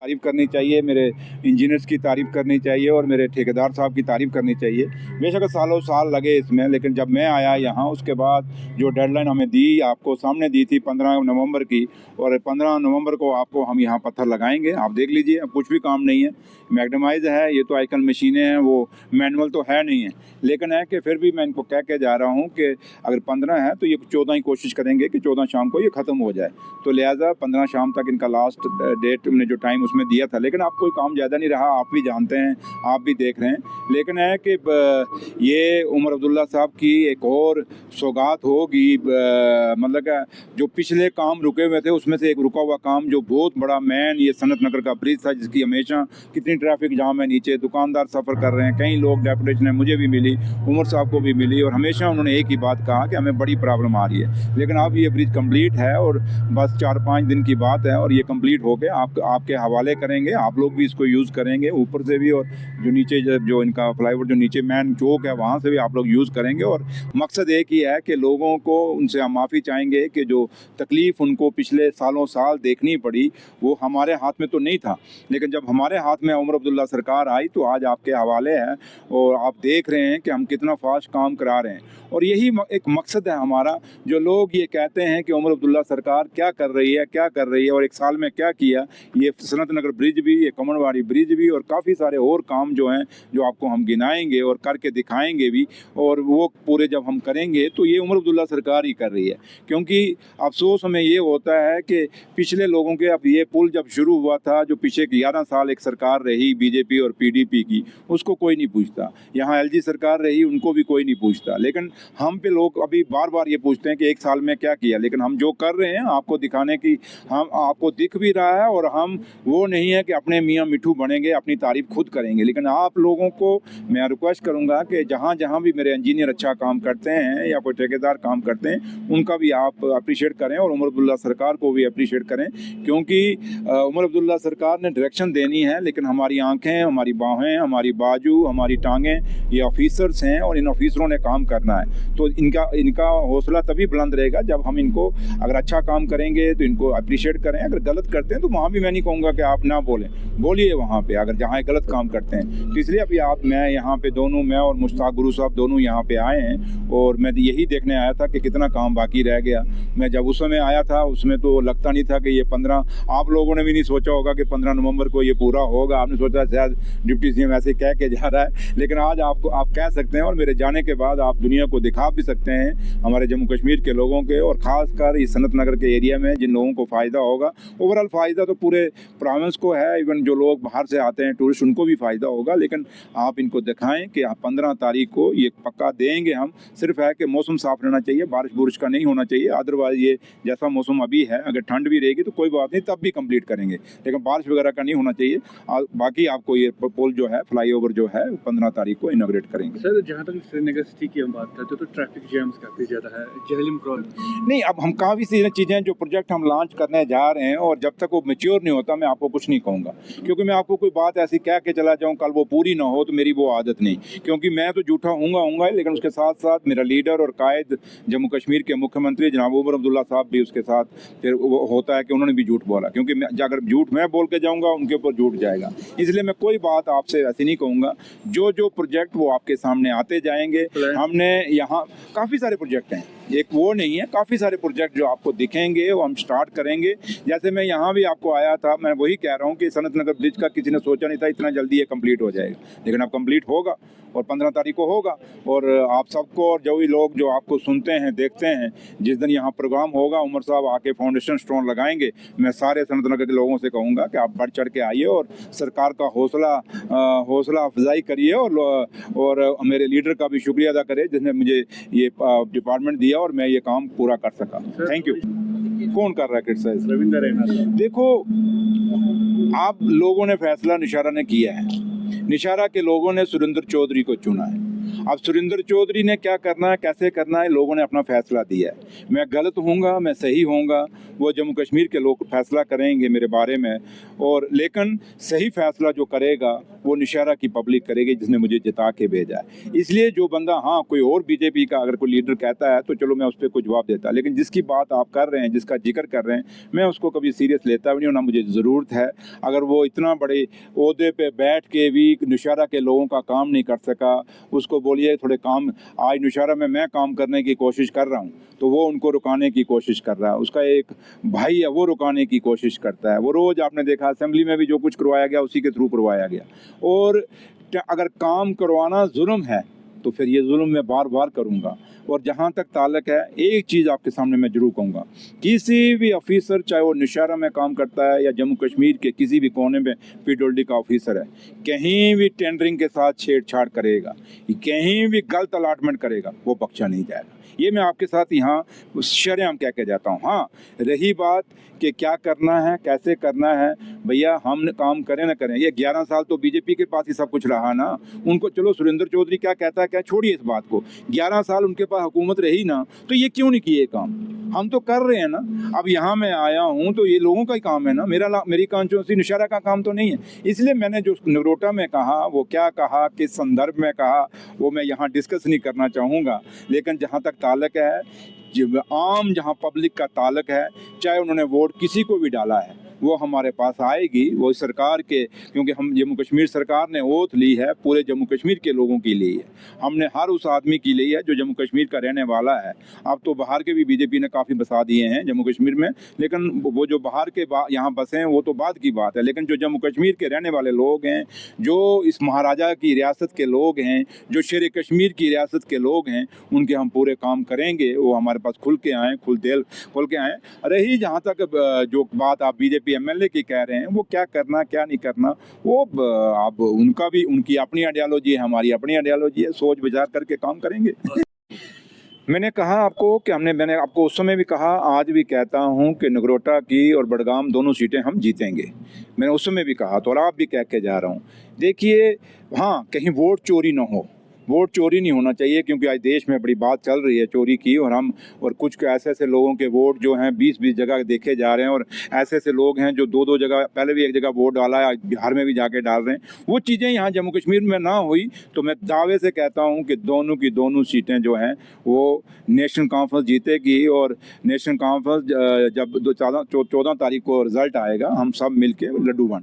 तारीफ़ करनी चाहिए, मेरे इंजीनियर्स की तारीफ़ करनी चाहिए और मेरे ठेकेदार साहब की तारीफ़ करनी चाहिए। बेशक सालों साल लगे इसमें, लेकिन जब मैं आया यहाँ उसके बाद जो डेडलाइन हमें दी, आपको सामने दी थी 15 नवंबर की, और 15 नवंबर को आपको हम यहाँ पत्थर लगाएंगे। आप देख लीजिए, अब कुछ भी काम नहीं है, मैग्नेमाइज है, ये तो आजकल मशीनें हैं, वो मैनुअल तो है नहीं है, लेकिन है कि फिर भी मैं इनको कह के जा रहा हूँ कि अगर 15 है तो ये 14 ही कोशिश करेंगे कि 14 शाम को ये ख़त्म हो जाए। तो लिहाजा 15 शाम तक इनका लास्ट डेट हमने जो टाइम उसमें दिया था, लेकिन अब कोई काम ज़्यादा नहीं रहा, आप भी जानते हैं, आप भी देख रहे हैं। लेकिन है कि ये उमर अब्दुल्ला साहब की एक और सौगात होगी, मतलब जो पिछले काम रुके हुए थे उसमें से एक रुका हुआ काम जो बहुत बड़ा मैन ये सनत नगर का ब्रिज था, जिसकी हमेशा कितनी ट्रैफिक जाम है, नीचे दुकानदार सफ़र कर रहे हैं, कई लोग डेपुटेशन है, मुझे भी मिली, उमर साहब को भी मिली, और हमेशा उन्होंने एक ही बात कहा कि हमें बड़ी प्रॉब्लम आ रही है। लेकिन अब ये ब्रिज कंप्लीट है और बस 4-5 दिन की बात है और ये कंप्लीट हो गया, आपके हवाले करेंगे, आप लोग भी इसको यूज़ करेंगे, ऊपर से भी और जो नीचे जो इनका फ्लाईओवर जो नीचे मैन चौक है वहाँ से भी आप लोग यूज़ करेंगे। और मकसद एक ही है कि लोगों को उनसे हम माफ़ी चाहेंगे कि जो तकलीफ़ उनको पिछले सालों साल देखनी पड़ी वो हमारे हाथ में तो नहीं था, लेकिन जब हमारे हाथ में उमर अब्दुल्ला सरकार आई तो आज आपके हवाले है और आप देख रहे हैं कि हम कितना फास्ट काम करा रहे हैं। और यही एक मकसद है हमारा। जो लोग ये कहते हैं कि उमर अब्दुल्ला सरकार क्या कर रही है और एक साल में क्या किया, ये सनत नगर ब्रिज भी, ये कमरवाड़ी ब्रिज भी और काफ़ी सारे और काम जो हैं जो आपको हम गिनाएंगे और करके दिखाएंगे भी, और वो पूरे जब हम करेंगे तो ये उमर अब्दुल्ला सरकार ही कर रही है। क्योंकि अफसोस हमें ये होता है कि पिछले लोगों के, अब ये पुल जब शुरू हुआ था, जो पीछे 11 साल एक सरकार रही बीजेपी और पीडीपी की, उसको कोई नहीं पूछता। यहाँ एलजी सरकार रही, उनको भी कोई नहीं पूछता। लेकिन हम पे लोग अभी बार बार ये पूछते हैं कि एक साल में क्या किया, लेकिन हम जो कर रहे हैं आपको दिखाने की, हम आपको दिख भी रहा है, और हम वो नहीं है कि अपने मियाँ मिठू बनेंगे, अपनी तारीफ खुद करेंगे। लेकिन आप लोगों को मैं रिक्वेस्ट करूँगा कि जहाँ जहाँ भी मेरे इंजीनियर अच्छा काम करते हैं या कोई ठेकेदार काम करते हैं, उनका भी आप अप्रिशिएट करें और उमर अब्दुल्ला सरकार को भी अप्रिशिएट करें। क्योंकि उमर अब्दुल्ला सरकार ने डायरेक्शन देनी है, लेकिन हमारी आँखें, हमारी बाहें, हमारी बाजू, हमारी टांगें, ये ऑफिसर्स हैं और इन ऑफिसरों ने काम करना है। तो इनका हौसला तभी बुलंद रहेगा जब हम इनको, अगर अच्छा काम करेंगे तो इनको अप्रिशिएट करें, अगर गलत करते हैं तो वहाँ भी मैं नहीं कहूँगा कि आप ना बोलें, बोलिए वहाँ पे अगर जहाँ गलत काम करते हैं। तो इसलिए अभी मैं यहाँ पे दोनों, मैं और मुश्ताक गुरु साहब दोनों यहाँ पे आए हैं, और मैं यही देखने आया था कि कितना काम बाकी रह गया। मैं जब उस समय आया था उसमें तो लगता नहीं था कि ये 15, आप लोगों ने भी नहीं सोचा होगा कि 15 नवंबर को ये पूरा होगा। आपने सोचा शायद डिप्टी सीएम ऐसे कह के जा रहा है, लेकिन आज आप कह सकते हैं और मेरे जाने के बाद आप दुनिया को दिखा भी सकते हैं हमारे जम्मू कश्मीर के लोगों के, और ख़ासकर इस सनत नगर के एरिया में जिन लोगों को फ़ायदा होगा। ओवरऑल फ़ायदा तो पूरे प्रोविंस को है, इवन जो लोग बाहर से आते हैं टूरिस्ट, उनको भी फ़ायदा होगा। लेकिन आप इनको दिखाएं कि आप 15 तारीख को ये पक्का देंगे हम। सिर्फ है कि मौसम साफ़ रहना चाहिए, बारिश बुरिश का नहीं होना चाहिए, अदरवाइज़ ये जैसा मौसम अभी है, अगर ठंड भी रहेगी तो कोई बात नहीं, तब भी कंप्लीट करेंगे, लेकिन बारिश वगैरह का नहीं होना चाहिए। बाकी आपको ये पुल जो है, फ्लाईओवर जो है, 15 तारीख को इनॉग्रेट करेंगे। सर, जहाँ तक श्रीनगर सिटी की हम बात करते हैं तो ट्रैफिक जैम्स काफ़ी ज़्यादा है, जहलम प्रॉब्लम नहीं। अब हम काफ़ी सी चीज़ें, जो प्रोजेक्ट हम लॉन्च करने जा रहे हैं, और जब तक वो मैच्योर नहीं होता मैं आपको कुछ नहीं कहूँगा, क्योंकि मैं आपको कोई बात ऐसी कह के चला जाऊँ, कल वो पूरी ना हो, तो मेरी वो आदत नहीं। क्योंकि मैं तो झूठा हूँगा, लेकिन उसके साथ साथ मेरा लीडर और कायद जम्मू कश्मीर के मुख्यमंत्री जनाब उमर अब्दुल्ला साहब भी उसके साथ, फिर वो होता है कि उन्होंने भी झूठ बोला, क्योंकि अगर झूठ मैं बोल के जाऊँगा उनके ऊपर झूठ जाएगा। इसलिए मैं कोई बात आपसे ऐसी नहीं कहूँगा। जो प्रोजेक्ट वो आपके सामने आते जाएंगे। हमने यहाँ काफ़ी सारे प्रोजेक्ट हैं, एक वो नहीं है, काफ़ी सारे प्रोजेक्ट जो आपको दिखेंगे वो हम स्टार्ट करेंगे। जैसे मैं यहाँ भी आपको आया था, मैं वही कह रहा हूँ कि सनत नगर ब्रिज का किसी ने सोचा नहीं था इतना जल्दी ये कंप्लीट हो जाएगा, लेकिन अब कंप्लीट होगा और 15 तारीख को होगा। और आप सबको, और जो भी लोग जो आपको सुनते हैं, देखते हैं, जिस दिन यहाँ प्रोग्राम होगा उमर साहब आके फाउंडेशन स्टोन लगाएंगे, मैं सारे सनत नगर के लोगों से कहूँगा कि आप बढ़ चढ़ के आइए और सरकार का हौसला अफजाई करिए, और मेरे लीडर का भी शुक्रिया अदा करें जिसने मुझे ये डिपार्टमेंट दिया और मैं ये काम पूरा कर सका। Thank you. कौन कर रहा है क्रिटिसाइज? रविंदर रैना। देखो, आप लोगों ने फैसला निशारा ने किया है, निशारा के लोगों ने सुरेंद्र चौधरी को चुना है। अब सुरेंद्र चौधरी ने क्या करना है, कैसे करना है, लोगों ने अपना फैसला दिया है। मैं गलत होऊंगा, मैं सही होऊंगा, वो जम्मू कश्मीर के लोग फैसला करेंगे मेरे बारे में। और लेकिन सही फैसला जो करेगा वो नौशहरा की पब्लिक करेगी जिसने मुझे जिता के भेजा है। इसलिए जो बंदा हाँ कोई और बीजेपी का अगर कोई लीडर कहता है तो चलो मैं उस पर कुछ जवाब देता, लेकिन जिसकी बात आप कर रहे हैं, जिसका जिक्र कर रहे हैं, मैं उसको कभी सीरियस लेता भी नहीं, ना मुझे ज़रूरत है। अगर वो इतना बड़े ओहदे पे बैठ के भी नौशहरा के लोगों का काम नहीं कर सका, उसको बोलिए थोड़े काम, आज नौशहरा में मैं काम करने की कोशिश कर रहा हूँ तो वो उनको रुकाने की कोशिश कर रहा है। उसका एक भाई है वो रुकाने की कोशिश करता है। वो रोज़ आपने देखा असेंबली में भी जो कुछ करवाया गया उसी के थ्रू करवाया गया। और अगर काम करवाना जुल्म है तो फिर ये जुल्म मैं बार बार करूँगा। और जहाँ तक ताल्लुक है, एक चीज़ आपके सामने मैं जरूर कहूँगा, किसी भी ऑफिसर चाहे वो नौशहरा में काम करता है या जम्मू कश्मीर के किसी भी कोने में पीडब्ल्यूडी का ऑफिसर है, कहीं भी टेंडरिंग के साथ छेड़छाड़ करेगा, कहीं भी गलत अलाटमेंट करेगा, वो बख्शा नहीं जाएगा। ये मैं आपके साथ यहाँ शरेआम कह के जाता हूँ। हाँ, रही बात कि क्या करना है, कैसे करना है, भैया हम काम करें ना करें, ये 11 साल तो बीजेपी के पास ही सब कुछ रहा ना। उनको चलो सुरेंद्र चौधरी क्या कहता है, क्या छोड़िए इस बात को, 11 साल उनके पास हुकूमत रही ना, तो ये क्यों नहीं किए काम? हम तो कर रहे हैं ना। अब यहाँ मैं आया हूँ तो ये लोगों का ही काम है ना, मेरी कॉन्स्टिट्यूंसी नौशहरा का काम तो नहीं है। इसलिए मैंने जो नगरोटा में कहा, वो क्या कहा, किस संदर्भ में कहा, वो मैं यहाँ डिस्कस नहीं करना चाहूँगा। लेकिन जहाँ तक ताल्लुक है, जब आम जहाँ पब्लिक का ताल्लुक है, चाहे उन्होंने वोट किसी को भी डाला है, वो हमारे पास आएगी। वो सरकार के, क्योंकि हम जम्मू कश्मीर सरकार ने ओथ ली है, पूरे जम्मू कश्मीर के लोगों की ली है, हमने हर उस आदमी की ली है जो जम्मू कश्मीर का रहने वाला है। अब तो बाहर के भी बीजेपी ने काफ़ी बसा दिए हैं जम्मू कश्मीर में, लेकिन वो जो बाहर के यहाँ बसे हैं वो तो बाद की बात है। लेकिन जो जम्मू कश्मीर के रहने वाले लोग हैं, जो इस महाराजा की रियासत के लोग हैं, जो शेर कश्मीर की रियासत के लोग हैं, उनके हम पूरे काम करेंगे। वो हमारे पास खुल के आएँ, खुल के आएँ। रही जहाँ तक जो बात आप बीजेपी एमएलए की कह रहे हैं, वो क्या करना क्या नहीं करना, वो आप उनका भी, उनकी अपनी आइडियोलॉजी है, हमारी अपनी आइडियोलॉजी है, सोच विचार करके काम करेंगे। मैंने कहा आपको कि मैंने आपको उस समय भी कहा, आज भी कहता हूं कि नगरोटा की और बडगाम दोनों सीटें हम जीतेंगे। मैंने उस समय भी कहा तो, और आप भी कह के जा रहा हूं। देखिए, हाँ, कहीं वोट चोरी ना हो, वोट चोरी नहीं होना चाहिए, क्योंकि आज देश में बड़ी बात चल रही है चोरी की। और कुछ ऐसे लोगों के वोट जो हैं 20-20 जगह देखे जा रहे हैं, और ऐसे लोग हैं जो 2-2 जगह, पहले भी एक जगह वोट डाला है, बिहार में भी जाके डाल रहे हैं। वो चीज़ें यहाँ जम्मू कश्मीर में ना हुई तो मैं दावे से कहता हूँ कि दोनों की दोनों सीटें जो हैं वो नेशनल कॉन्फ्रेंस जीतेगी। और नेशनल कॉन्फ्रेंस जब 14 तारीख को रिजल्ट आएगा, हम सब मिल के लड्डू बांटेंगे।